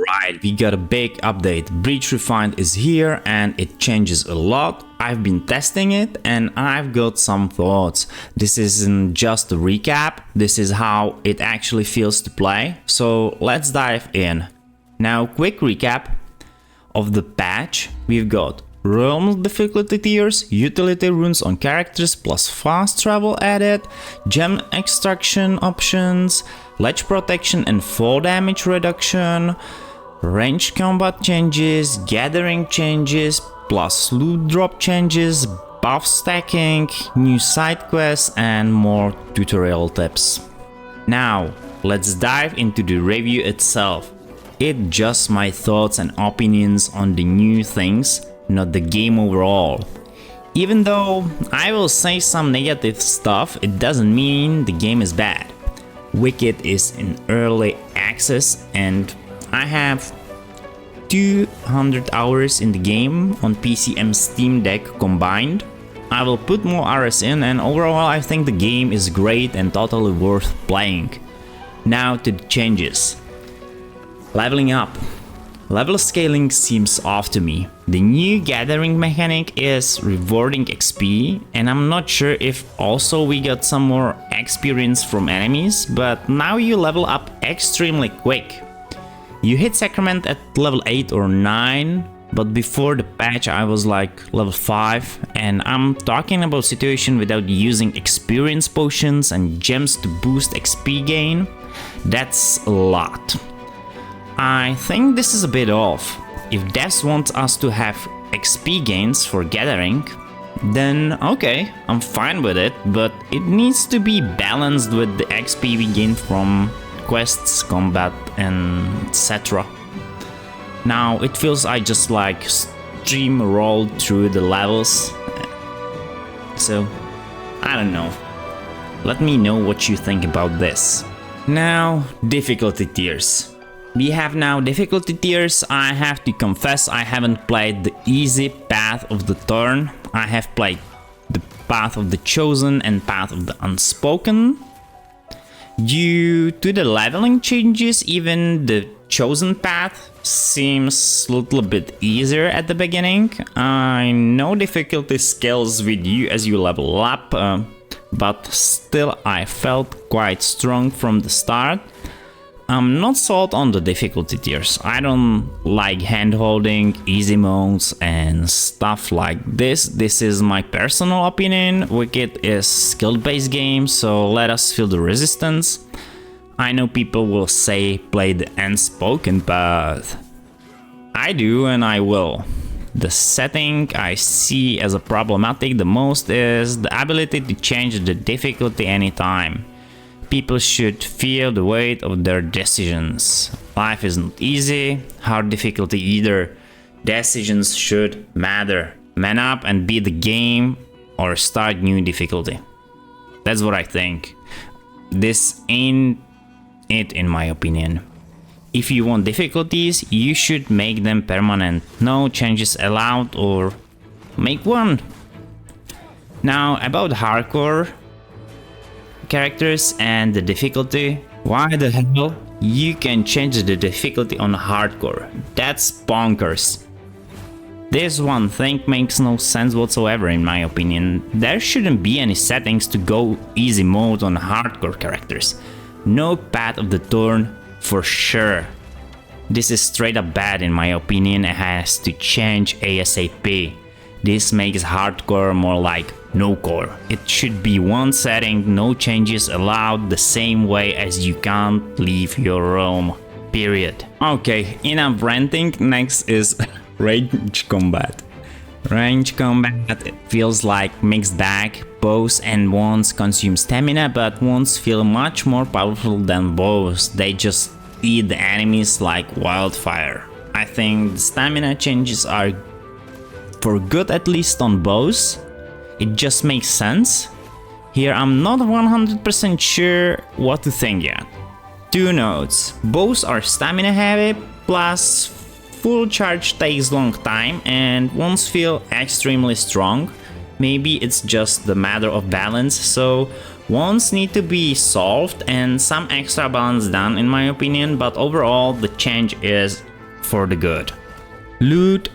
Alright, we got a big update. Breach Refined is here and it changes a lot. I've been testing it and I've got some thoughts. This isn't just a recap, this is how it actually feels to play. So let's dive in. Now, quick recap of the patch. We've got realm difficulty tiers, utility runes on characters plus fast travel added, gem extraction options, ledge protection and fall damage reduction, ranged combat changes, gathering changes, plus loot drop changes, buff stacking, new side quests and more tutorial tips. Now, let's dive into the review itself. It's just my thoughts and opinions on the new things, not the game overall. Even though I will say some negative stuff, it doesn't mean the game is bad. Wicked is in early access and I have 200 hours in the game on PC and Steam Deck combined. I will put more hours in and overall I think the game is great and totally worth playing. Now to the changes. Leveling up. Level scaling seems off to me. The new gathering mechanic is rewarding XP and I'm not sure if also we got some more experience from enemies, but now you level up extremely quick. You hit Sacrament at level 8 or 9, but before the patch I was like level 5 and I'm talking about situation without using experience potions and gems to boost XP gain. That's a lot. I think this is a bit off. If devs want us to have XP gains for gathering, then okay, I'm fine with it, but it needs to be balanced with the XP we gain from quests, combat and etc. Now it feels I just like streamrolled through the levels, so I don't know. Let me know what you think about this. Now, difficulty tiers. We have now difficulty tiers. I have to confess I haven't played the easy path of the Thorn. I have played the path of the Chosen and path of the Unspoken. Due to the leveling changes, even the Chosen path seems a little bit easier at the beginning. I know difficulty scales with you as you level up, but still I felt quite strong from the start. I'm not sold on the difficulty tiers. I don't like hand-holding, easy modes and stuff like this. This is my personal opinion. Wicked is skill-based game, so let us feel the resistance. I know people will say play the Unspoken path. I do and I will. The setting I see as a problematic the most is the ability to change the difficulty anytime. People should feel the weight of their decisions. Life isn't easy, hard difficulty either. Decisions should matter. Man up and beat the game or start new difficulty. That's what I think. This ain't it in my opinion. If you want difficulties, you should make them permanent. No changes allowed or make one. Now about hardcore characters and the difficulty. Why the hell you can change the difficulty on hardcore? That's bonkers. This one thing makes no sense whatsoever in my opinion. There shouldn't be any settings to go easy mode on hardcore characters. No path of the Thorn for sure. This is straight up bad in my opinion. It has to change ASAP. This makes hardcore more like no core. It should be one setting, no changes allowed, the same way as you can't leave your realm, period. Okay, enough ranting, next is range combat. Range combat, it feels like mixed bag. Bows and wands consume stamina, but wands feel much more powerful than bows. They just eat the enemies like wildfire. I think the stamina changes are for good, at least on bows. It just makes sense. Here I'm not 100% sure what to think yet. Two notes. Bows are stamina heavy, plus full charge takes long time and wands feel extremely strong. Maybe it's just the matter of balance, so wands need to be solved and some extra balance done in my opinion, but overall the change is for the good. Loot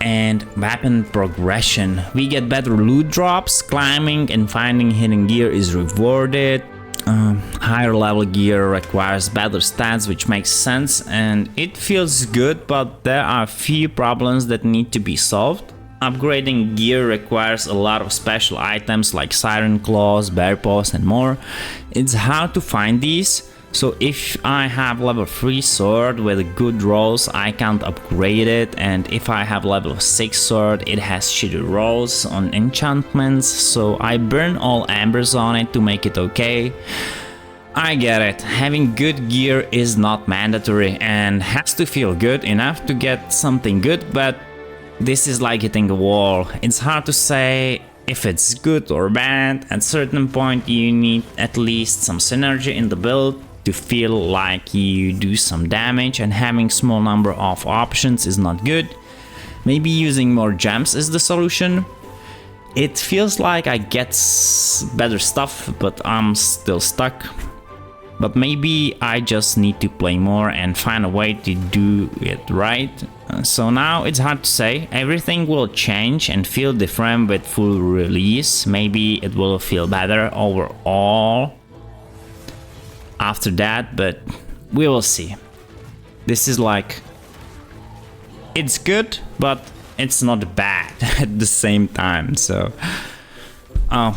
and weapon progression. We get better loot drops, climbing and finding hidden gear is rewarded. Higher level gear requires better stats, which makes sense, and it feels good, but there are a few problems that need to be solved. Upgrading gear requires a lot of special items like siren claws, bear paws and more. It's hard to find these, so if I have level 3 sword with good rolls, I can't upgrade it, and if I have level 6 sword, it has shitty rolls on enchantments, so I burn all embers on it to make it okay. I get it, having good gear is not mandatory and has to feel good enough to get something good, but this is like hitting a wall. It's hard to say if it's good or bad. At a certain point you need at least some synergy in the build to feel like you do some damage, and having small number of options is not good. Maybe using more gems is the solution. It feels like I get better stuff, but I'm still stuck. But maybe I just need to play more and find a way to do it right. So now it's hard to say. Everything will change and feel different with full release. Maybe it will feel better overall after that, but we will see. This is like, it's good, but it's not bad at the same time, so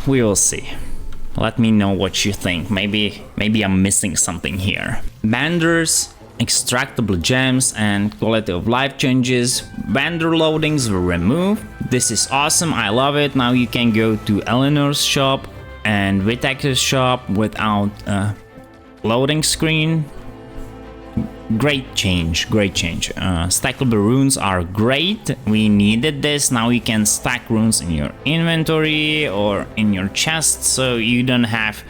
we will see. Let me know what you think. Maybe I'm missing something here. Benders, extractable gems and quality of life changes. Vendor loadings were removed. This is awesome, I love it. Now you can go to Eleanor's shop and Whitaker's shop without a loading screen. Great change, great change. Stackable runes are great. We needed this. Now you can stack runes in your inventory or in your chest, so you don't have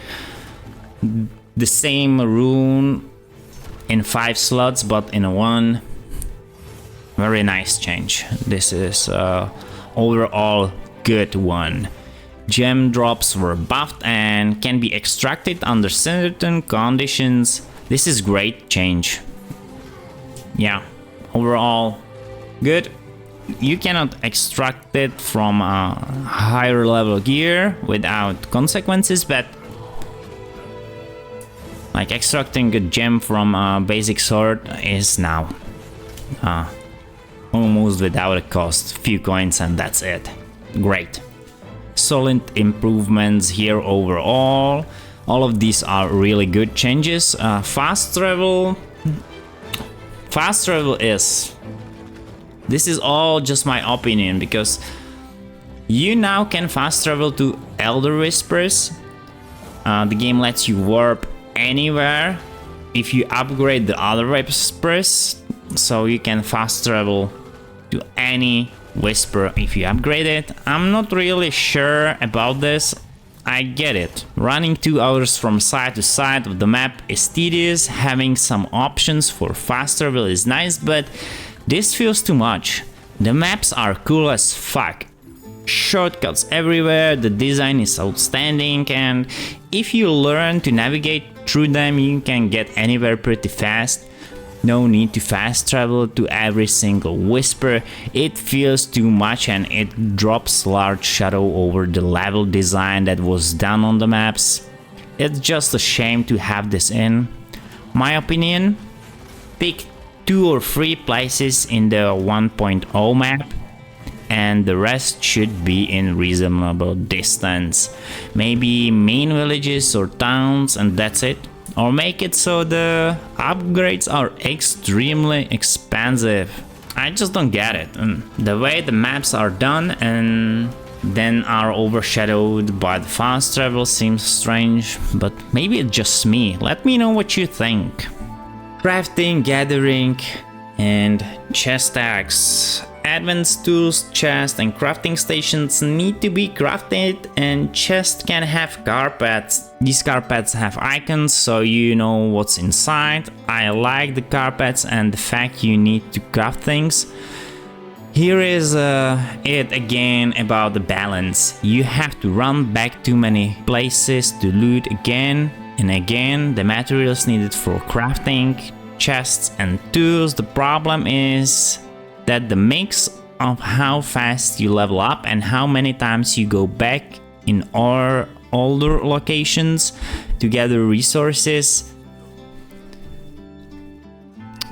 the same rune in 5 slots but in one. Very nice change. This is overall good one. Gem drops were buffed and can be extracted under certain conditions. This is great change. Yeah, overall good. You cannot extract it from a higher level gear without consequences, but like extracting a gem from a basic sword is now almost without a cost. Few coins and that's it. Great. Solid improvements here overall. All of these are really good changes. Fast travel is... This is all just my opinion, because you now can fast travel to Elder Whispers. The game lets you warp anywhere if you upgrade the other Whispers, so you can fast travel to any Whisper if you upgrade it. I'm not really sure about this. I get it. Running 2 hours from side to side of the map is tedious. Having some options for fast travel is nice, but this feels too much. The maps are cool as fuck. Shortcuts everywhere, the design is outstanding, and if you learn to navigate through them, you can get anywhere pretty fast. No need to fast travel to every single Whisper. It feels too much and it drops large shadow over the level design that was done on the maps. It's just a shame to have this in. My opinion, pick 2 or 3 places in the 1.0 map and the rest should be in reasonable distance. Maybe main villages or towns and that's it. Or make it so the upgrades are extremely expensive. I just don't get it. The way the maps are done and then are overshadowed by the fast travel seems strange, but maybe it's just me. Let me know what you think. Crafting, gathering, and CzechStags. Advanced tools, chests, and crafting stations need to be crafted, and chests can have carpets. These carpets have icons, so you know what's inside. I like the carpets and the fact you need to craft things. Here is it again about the balance. You have to run back too many places to loot again and again. The materials needed for crafting chests and tools. The problem is that the mix of how fast you level up and how many times you go back in older locations to gather resources.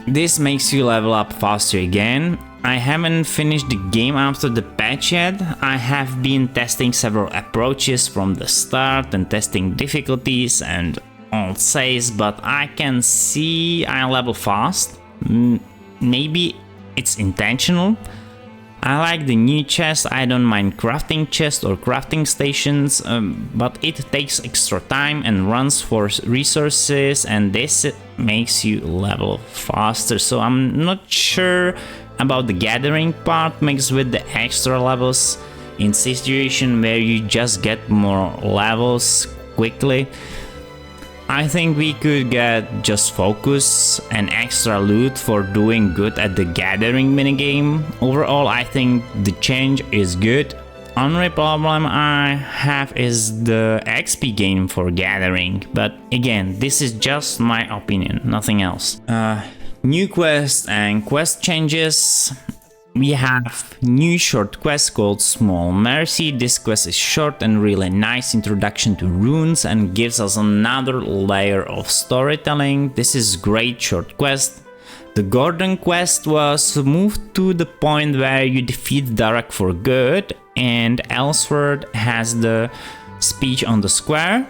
This makes you level up faster again. I haven't finished the game after the patch yet. I have been testing several approaches from the start and testing difficulties and all says, but I can see I level fast. Maybe it's intentional. I like the new chest. I don't mind crafting chests or crafting stations, but it takes extra time and runs for resources, and this makes you level faster. So I'm not sure about the gathering part mixed with the extra levels in situation where you just get more levels quickly. I think we could get just focus and extra loot for doing good at the gathering minigame. Overall, I think the change is good. Only problem I have is the XP gain for gathering, but again, this is just my opinion, nothing else. New quests and quest changes. We have new short quest called Small Mercy. This quest is short and really nice introduction to runes and gives us another layer of storytelling. This is great short quest. The Gordon quest was moved to the point where you defeat Darek for good, and Elsword has the speech on the square.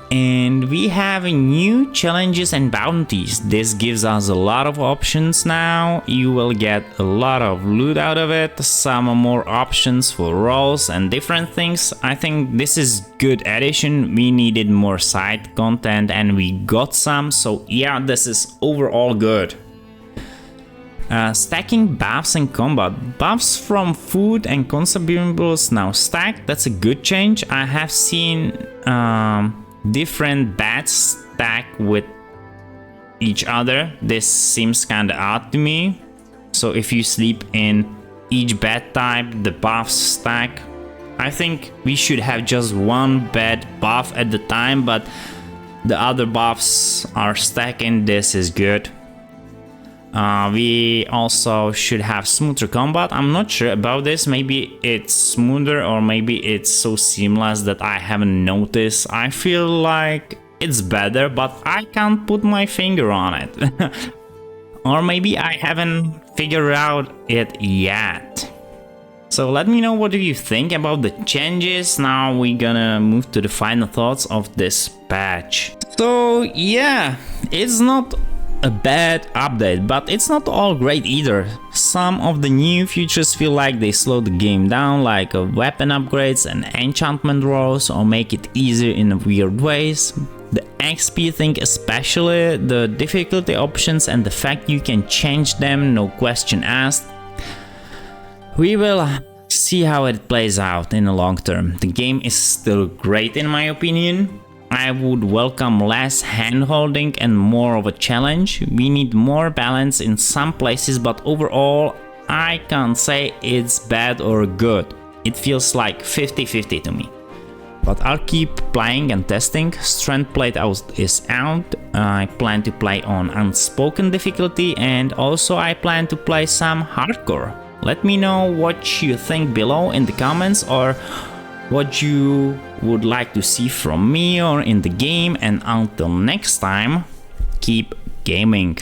And we have new challenges and bounties. This gives us a lot of options now. You will get a lot of loot out of it, some more options for roles and different things. I think this is good addition. We needed more side content and we got some, so yeah, this is overall good. Stacking buffs in combat. Buffs from food and consumables now stacked. That's a good change. I have seen different bats stack with each other. This seems kinda odd to me. So if you sleep in each bed type, the buffs stack. I think we should have just one bed buff at the time, but the other buffs are stacking. This is good. We also should have smoother combat. I'm not sure about this. Maybe it's smoother or maybe it's so seamless that I haven't noticed. I feel like it's better, but I can't put my finger on it. Or maybe I haven't figured out it yet. So let me know what do you think about the changes. Now we're gonna move to the final thoughts of this patch. So yeah, it's not a bad update, but it's not all great either. Some of the new features feel like they slow the game down, like weapon upgrades and enchantment rolls, or make it easier in weird ways. The XP thing especially, the difficulty options and the fact you can change them, no question asked. We will see how it plays out in the long term. The game is still great in my opinion. I would welcome less hand-holding and more of a challenge. We need more balance in some places, but overall I can't say it's bad or good. It feels like 50-50 to me. But I'll keep playing and testing. Strength Playhouse is out. I plan to play on unspoken difficulty, and also I plan to play some hardcore. Let me know what you think below in the comments, or what you would like to see from me or in the game, and until next time, keep gaming.